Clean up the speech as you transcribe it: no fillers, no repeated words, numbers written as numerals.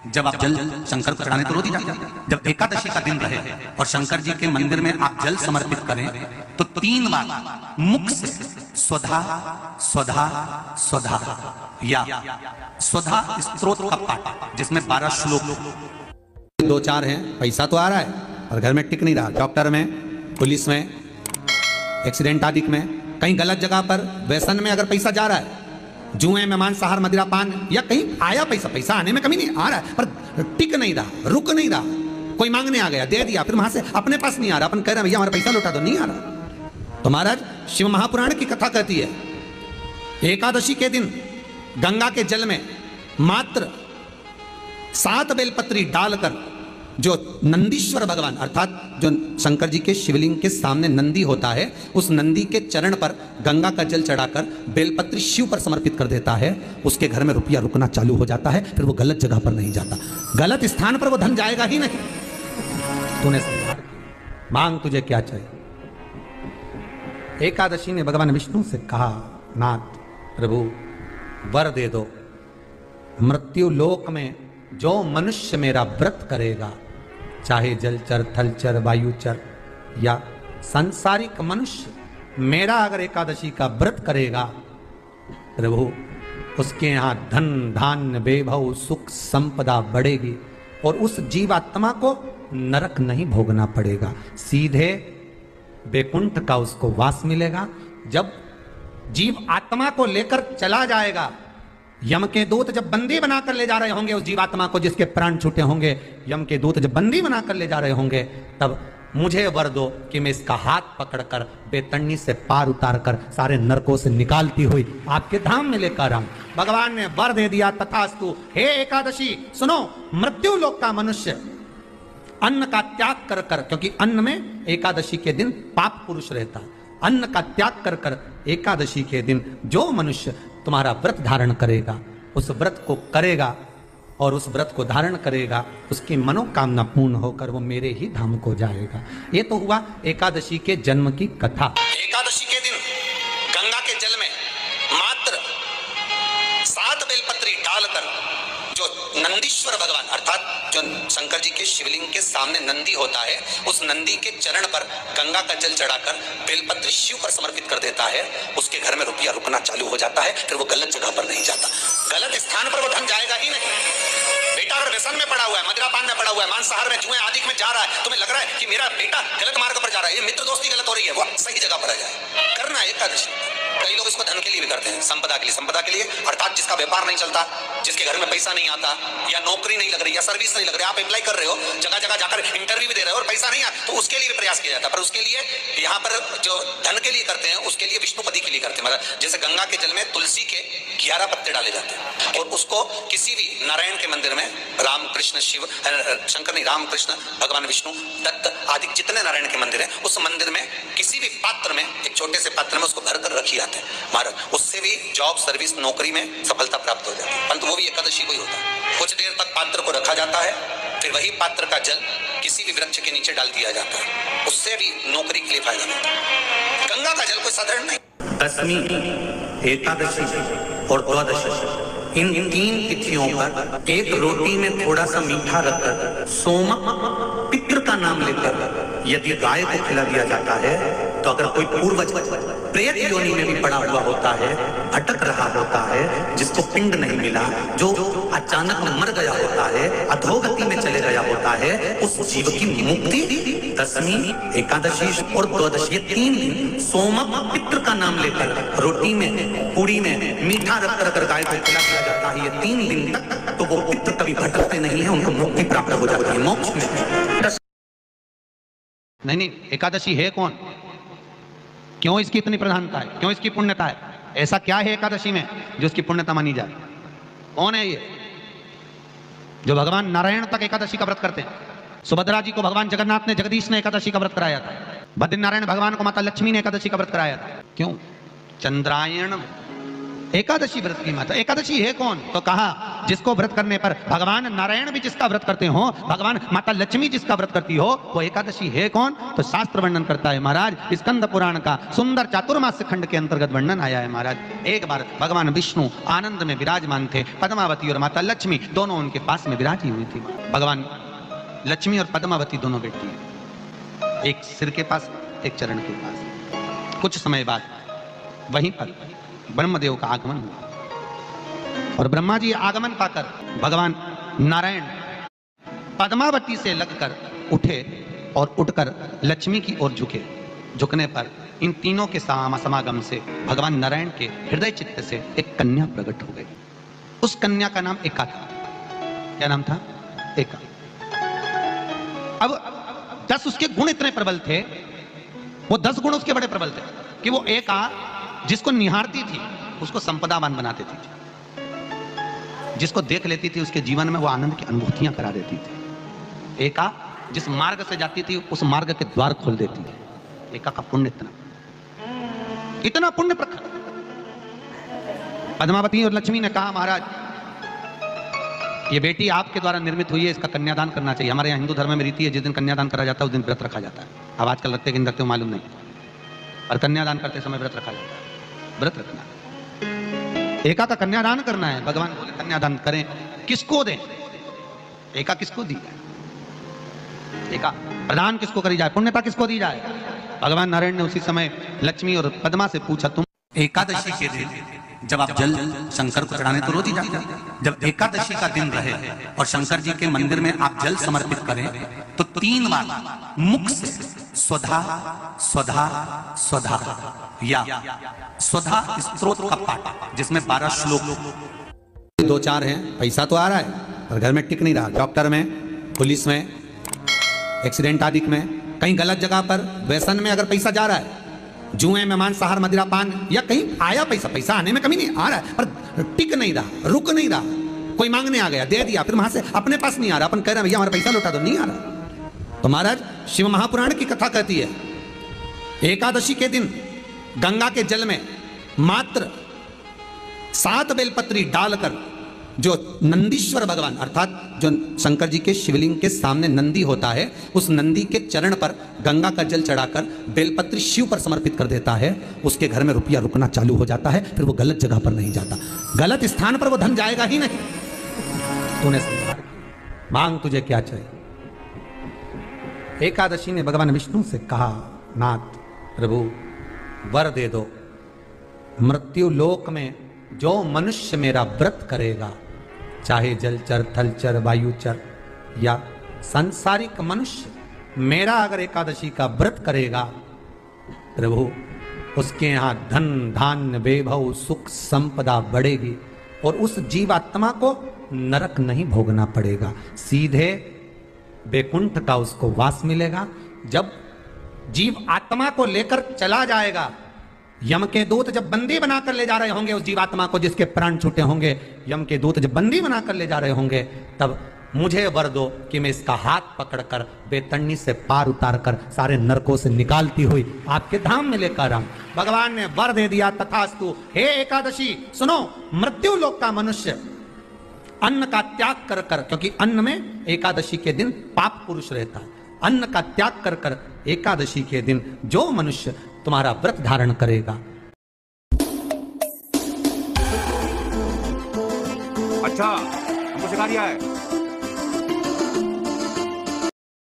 जब आप जल शंकर को चढ़ाने तो रोज ही जाते हैं। जब एकादशी का दिन रहे और शंकर जी के मंदिर में आप जल समर्पित करें तो 3 बार मुख से स्वधा स्वधा स्वधा या स्वधा स्तोत्र का पाठ, जिसमें 12 श्लोक 2-4 हैं। पैसा तो आ रहा है और घर में टिक नहीं रहा। डॉक्टर में, पुलिस में, एक्सीडेंट आदि में, कहीं गलत जगह पर व्यसन में अगर पैसा जा रहा है, जुए में, मांसाहार, मदिरा पान, या कहीं आया पैसा आने में कमी नहीं, आ रहा है पर टिक नहीं रहा, रुक नहीं रहा। कोई मांगने आ गया, दे दिया, फिर वहां से अपने पास नहीं आ रहा, अपन कह रहे हैं भैया हमारा पैसा लौटा दो, नहीं आ रहा। तो महाराज शिव महापुराण की कथा कहती है एकादशी के दिन गंगा के जल में मात्र 7 बेलपत्री डालकर जो नंदीश्वर भगवान अर्थात जो शंकर जी के शिवलिंग के सामने नंदी होता है, उस नंदी के चरण पर गंगा का जल चढ़ाकर बेलपत्री शिव पर समर्पित कर देता है, उसके घर में रुपया रुकना चालू हो जाता है। फिर वो गलत जगह पर नहीं जाता, गलत स्थान पर वो धन जाएगा ही नहीं। तूने मांग, तुझे क्या चाहिए? एकादशी ने भगवान विष्णु से कहा, नाथ प्रभु वर दे दो, मृत्यु लोक में जो मनुष्य मेरा व्रत करेगा, चाहे जलचर, थलचर, वायुचर या सांसारिक मनुष्य, मेरा अगर एकादशी का व्रत करेगा प्रभु, उसके यहां धन धान्य वैभव सुख संपदा बढ़ेगी और उस जीवात्मा को नरक नहीं भोगना पड़ेगा, सीधे वैकुंठ का उसको वास मिलेगा। जब जीव आत्मा को लेकर चला जाएगा, यम के दूत जब बंदी बनाकर ले जा रहे होंगे उस जीवात्मा को, जिसके प्राण छूटे होंगे, यम के दूत जब बंदी बनाकर ले जा रहे होंगे, तब मुझे वर दो कि मैं इसका हाथ पकड़कर बेतन्नी से पार उतार कर सारे नरकों से निकालती हुई आपके धाम में लेकर आऊं। भगवान ने वर दे दिया, तथास्तु। हे एकादशी सुनो, मृत्यु लोक का मनुष्य अन्न का त्याग कर कर, क्योंकि अन्न में एकादशी के दिन पाप पुरुष रहता, अन्न का त्याग कर कर एकादशी के दिन जो मनुष्य तुम्हारा व्रत धारण करेगा, उस व्रत को करेगा और उस व्रत को धारण करेगा, उसकी मनोकामना पूर्ण होकर वो मेरे ही धाम को जाएगा। ये तो हुआ एकादशी के जन्म की कथा। एकादशी के दिन गंगा के जल में मात्र 7 बेलपत्री डालकर जो नंदीश्वर भगवान अर्थात जो शंकर जी के शिवलिंग के सामने नंदी होता है, उस नंदी के चरण पर गंगा का जल चढ़ाकर बेलपत्र शिव पर समर्पित कर देता है, उसके घर में रुपया रुकना चालू हो जाता है। फिर वो गलत जगह पर नहीं जाता, गलत स्थान पर वो धन जाएगा ही नहीं। बेटा अगर व्यसन में पड़ा हुआ है, मदिरा पान में पड़ा हुआ है, मांसाहार में, जुए आदि में जा रहा है, तुम्हें लग रहा है कि मेरा बेटा गलत मार्ग पर जा रहा है, ये मित्र दोस्ती गलत हो रही है, वो सही जगह पर आ जाए। करना है एकादशी। कई लोग इसको धन के लिए भी करते हैं, संपदा के लिए। संपदा के लिए अर्थात जिसका व्यापार नहीं चलता, जिसके घर में पैसा नहीं आता, या नौकरी नहीं लग रही, या सर्विस नहीं लग रही, आप अप्लाई कर रहे हो, जगह जगह जाकर इंटरव्यू भी दे रहे हो और पैसा नहीं आता, तो उसके लिए भी प्रयास किया जाता है। पर उसके लिए यहाँ पर जो धन के लिए करते हैं, उसके लिए विष्णुपदी के लिए करते हैं। मतलब जैसे गंगा के जल में तुलसी के 11 पत्ते डाले जाते हैं और उसको किसी भी नारायण के मंदिर में, राम कृष्ण शिव शंकर नहीं, राम कृष्ण भगवान विष्णु दत्त आदि जितने नारायण के मंदिर हैं, उस मंदिर में किसी भी पात्र में, एक छोटे से पात्र में उसको भरकर रखी जाते हैं महाराज। उससे भी जॉब, सर्विस, नौकरी में सफलता प्राप्त हो जाती है, परंतु वो भी एकादशी को ही होता है। कुछ देर तक पात्र को रखा जाता है, फिर वही पात्र का जल किसी भी वृक्ष के नीचे डाल दिया जाता है, उससे भी नौकरी के लिए फायदा मिलता है। गंगा का जल कोई साधारण नहीं। दशमी, एकादशी और द्वादशी, इन 3 तिथियों पर एक रोटी में थोड़ा सा मीठा रखकर सोमक पितृ का नाम लेकर यदि गाय को खिला दिया जाता है, तो अगर कोई पूर्वज प्रेत योनि में भी पड़ा हुआ होता है, भटक रहा होता है, जिसको पिंड नहीं मिला, जो अचानक मर गया होता है, अधोगति में चले गया होता है, उस जीव की मुक्ति दशमी, एकादशी और द्वादशी, 3 दिन सोमक पितृ का नाम लेकर रोटी में, पूड़ी में मीठा रखकर अगर गाय को खिला दिया जाता है, ये 3 दिन तक, तो वो पितृ कभी भटकते नहीं है, उनको मुक्ति प्राप्त हो जाती है, मोक्ष में। नहीं, एकादशी है कौन, क्यों इसकी इतनी प्रधानता है, क्यों इसकी पुण्यता है, ऐसा क्या है एकादशी में जो इसकी पुण्यता मानी जाए? कौन है ये जो भगवान नारायण तक एकादशी का व्रत करते हैं? सुभद्रा जी को भगवान जगन्नाथ ने, जगदीश ने एकादशी का व्रत कराया था। बद्रीनारायण भगवान को माता लक्ष्मी ने एकादशी का व्रत कराया था। क्यों? चंद्रायण एकादशी व्रत की माता। एकादशी है कौन? तो कहा जिसको व्रत करने पर भगवान नारायण भी जिसका व्रत करते हो, भगवान माता लक्ष्मी जिसका व्रत करती हो, वो एकादशी है कौन? तो शास्त्र वर्णन करता है महाराज, स्कंद पुराण का सुंदर चातुर्मास्य खंड के अंतर्गत वर्णन आया है महाराज। एक बार भगवान विष्णु आनंद में विराजमान थे, पद्मावती और माता लक्ष्मी दोनों उनके पास में विराजी हुई थी। भगवान लक्ष्मी और पद्मावती दोनों बैठी हैं, एक सिर के पास, एक चरण के पास। कुछ समय बाद वहीं पर ब्रह्मदेव का आगमन हुआ और ब्रह्मा जी आगमन पाकर भगवान नारायण पद्मावती से लगकर उठे और उठकर लक्ष्मी की ओर झुके। झुकने पर इन तीनों के समागम से भगवान नारायण के हृदय चित्त से एक कन्या प्रकट हो गई। उस कन्या का नाम एका था। क्या नाम था? एका। अब 10 उसके गुण इतने प्रबल थे, वो 10 गुण उसके बड़े प्रबल थे कि वो एका जिसको निहारती थी उसको संपदावान बना देती थी, जिसको देख लेती थी उसके जीवन में वो आनंद की अनुभूतियां करा देती थी। एका जिस मार्ग से जाती थी उस मार्ग के द्वार खोल देती थी। एका का पुण्य इतना पुण्य प्रखर। पद्मावती और लक्ष्मी ने कहा महाराज ये बेटी आपके द्वारा निर्मित हुई है, इसका कन्यादान करना चाहिए। हमारे यहाँ हिंदू धर्म में रीति है जिस दिन कन्यादान करा जाता है उस दिन व्रत रखा जाता है। अब आजकल रखते कि नहीं रखते हो मालूम नहीं, और कन्यादान करते समय व्रत रखा जाता है। व्रत रखना, एका का कन्यादान करना है। भगवान बोले कन्यादान करें, किसको दें? एका किसको दी जाए? एका प्रदान किसको करी जाए? पुण्यता किसको दी जाए? भगवान नारायण ने उसी समय लक्ष्मी और पद्मा से पूछा, तुम एकादशी के दिन जब आप जल शंकर को चढ़ाने तो रोज ही जाते हैं, जब एकादशी का दिन रहे और शंकर जी के मंदिर में आप जल समर्पित करें तो 3 बार मुख से स्वधा स्वधा स्वधा या स्वधा स्तोत्र का पाठ, जिसमें 12 श्लोक। 2-4 हैं, पैसा तो आ रहा है पर घर में टिक नहीं रहा। डॉक्टर में, पुलिस में, एक्सीडेंट आदि में, कहीं गलत जगह पर व्यसन में अगर पैसा जा रहा है, जुए में, मांसाहार, मदिरा पान, या कहीं आया पैसा आने में कमी नहीं, आ रहा है पर टिक नहीं रहा, रुक नहीं रहा। कोई मांगने आ गया, दे दिया, फिर वहां से अपने पास नहीं आ रहा, अपन कह रहे हैं भैया हमारा पैसा लौटा दो, नहीं आ रहा। तो महाराज शिव महापुराण की कथा कहती है एकादशी के दिन गंगा के जल में मात्र 7 बेलपत्री डालकर जो नंदीश्वर भगवान अर्थात जो शंकर जी के शिवलिंग के सामने नंदी होता है, उस नंदी के चरण पर गंगा का जल चढ़ाकर बेलपत्री शिव पर समर्पित कर देता है, उसके घर में रुपया रुकना चालू हो जाता है। फिर वो गलत जगह पर नहीं जाता, गलत स्थान पर वो धन जाएगा ही नहीं। तूने मांग, तुझे क्या चाहिए? एकादशी ने भगवान विष्णु से कहा, नाथ प्रभु वर दे दो, मृत्यु लोक में जो मनुष्य मेरा व्रत करेगा, चाहे जलचर, थलचर, वायुचर या सांसारिक मनुष्य, मेरा अगर एकादशी का व्रत करेगा प्रभु, उसके यहां धन धान्य वैभव सुख संपदा बढ़ेगी और उस जीवात्मा को नरक नहीं भोगना पड़ेगा, सीधे वैकुंठ का उसको वास मिलेगा। जब जीव आत्मा को लेकर चला जाएगा, यम के दूत जब बंदी बनाकर ले जा रहे होंगे उस जीवात्मा को जिसके प्राण छूटे होंगे, यम के दूत जब बंदी बनाकर ले जा रहे होंगे, तब मुझे वर दो कि मैं इसका हाथ पकड़कर बेतन्नी से पार उतारकर सारे नरकों से निकालती हुई आपके धाम में लेकर आऊं। भगवान ने वर दे दिया, तथास्तु। हे एकादशी सुनो, मृत्यु लोक का मनुष्य अन्न का त्याग कर कर, क्योंकि अन्न में एकादशी के दिन पाप पुरुष रहता है, अन्न का त्याग कर कर एकादशी के दिन जो मनुष्य तुम्हारा व्रत धारण करेगा। अच्छा, हमको सिखा दिया है।